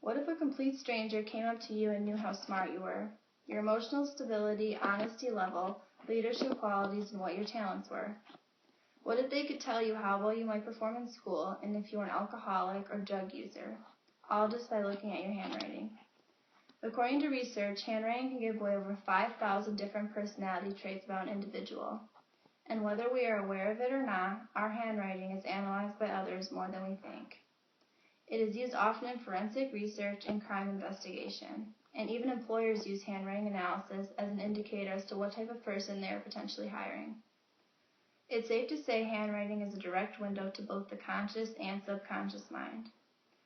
What if a complete stranger came up to you and knew how smart you were? Your emotional stability, honesty level, leadership qualities, and what your talents were. What if they could tell you how well you might perform in school and if you were an alcoholic or drug user, all just by looking at your handwriting? According to research, handwriting can give away over 5,000 different personality traits about an individual. And whether we are aware of it or not, our handwriting is analyzed by others more than we think. It is used often in forensic research and crime investigation, and even employers use handwriting analysis as an indicator as to what type of person they are potentially hiring. It's safe to say handwriting is a direct window to both the conscious and subconscious mind.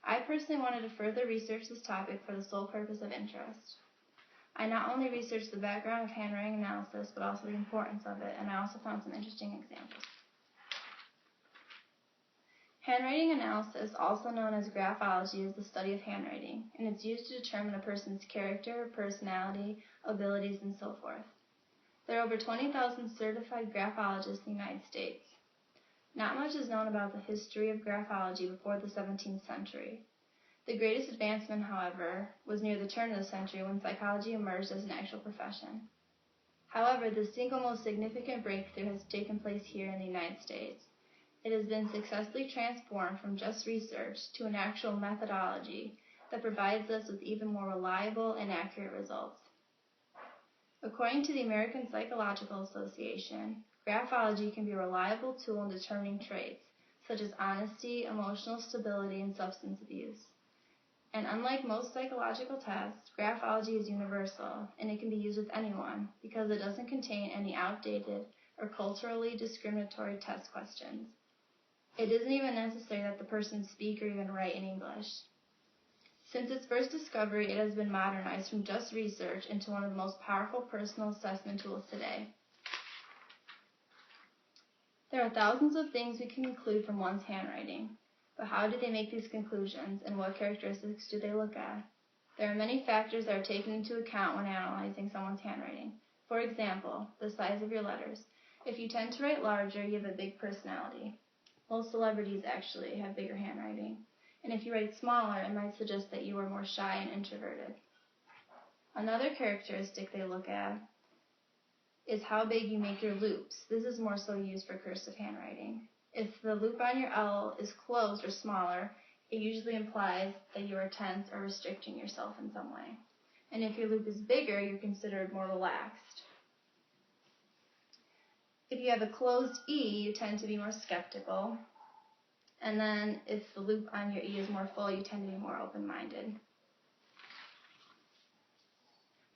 I personally wanted to further research this topic for the sole purpose of interest. I not only researched the background of handwriting analysis, but also the importance of it, and I also found some interesting examples. Handwriting analysis, also known as graphology, is the study of handwriting, and it's used to determine a person's character, personality, abilities, and so forth. There are over 20,000 certified graphologists in the United States. Not much is known about the history of graphology before the 17th century. The greatest advancement, however, was near the turn of the century when psychology emerged as an actual profession. However, the single most significant breakthrough has taken place here in the United States. It has been successfully transformed from just research to an actual methodology that provides us with even more reliable and accurate results. According to the American Psychological Association, graphology can be a reliable tool in determining traits such as honesty, emotional stability, and substance abuse. And unlike most psychological tests, graphology is universal, and it can be used with anyone because it doesn't contain any outdated or culturally discriminatory test questions. It isn't even necessary that the person speak or even write in English. Since its first discovery, it has been modernized from just research into one of the most powerful personal assessment tools today. There are thousands of things we can conclude from one's handwriting, but how do they make these conclusions, and what characteristics do they look at? There are many factors that are taken into account when analyzing someone's handwriting. For example, the size of your letters. If you tend to write larger, you have a big personality. Most celebrities actually have bigger handwriting. And if you write smaller, it might suggest that you are more shy and introverted. Another characteristic they look at is how big you make your loops. This is more so used for cursive handwriting. If the loop on your L is closed or smaller, it usually implies that you are tense or restricting yourself in some way. And if your loop is bigger, you're considered more relaxed. If you have a closed E, you tend to be more skeptical. And then if the loop on your E is more full, you tend to be more open-minded.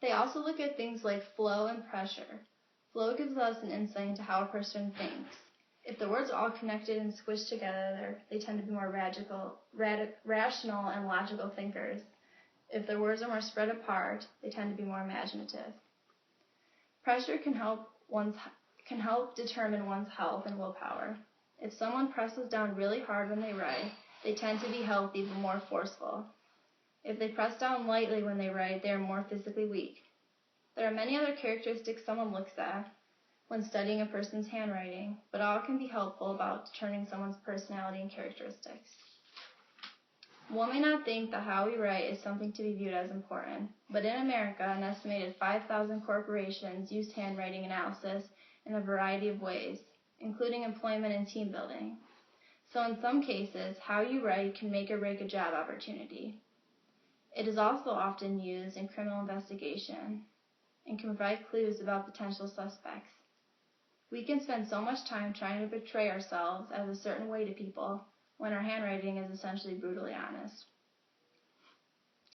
They also look at things like flow and pressure. Flow gives us an insight into how a person thinks. If the words are all connected and squished together, they tend to be more rational and logical thinkers. If the words are more spread apart, they tend to be more imaginative. Pressure can help determine one's health and willpower. If someone presses down really hard when they write, they tend to be healthy but more forceful. If they press down lightly when they write, they are more physically weak. There are many other characteristics someone looks at when studying a person's handwriting, but all can be helpful about determining someone's personality and characteristics. One may not think that how we write is something to be viewed as important, but in America, an estimated 5,000 corporations use handwriting analysis in a variety of ways, including employment and team building. So in some cases, how you write can make or break a job opportunity. It is also often used in criminal investigation and can provide clues about potential suspects. We can spend so much time trying to portray ourselves as a certain way to people when our handwriting is essentially brutally honest.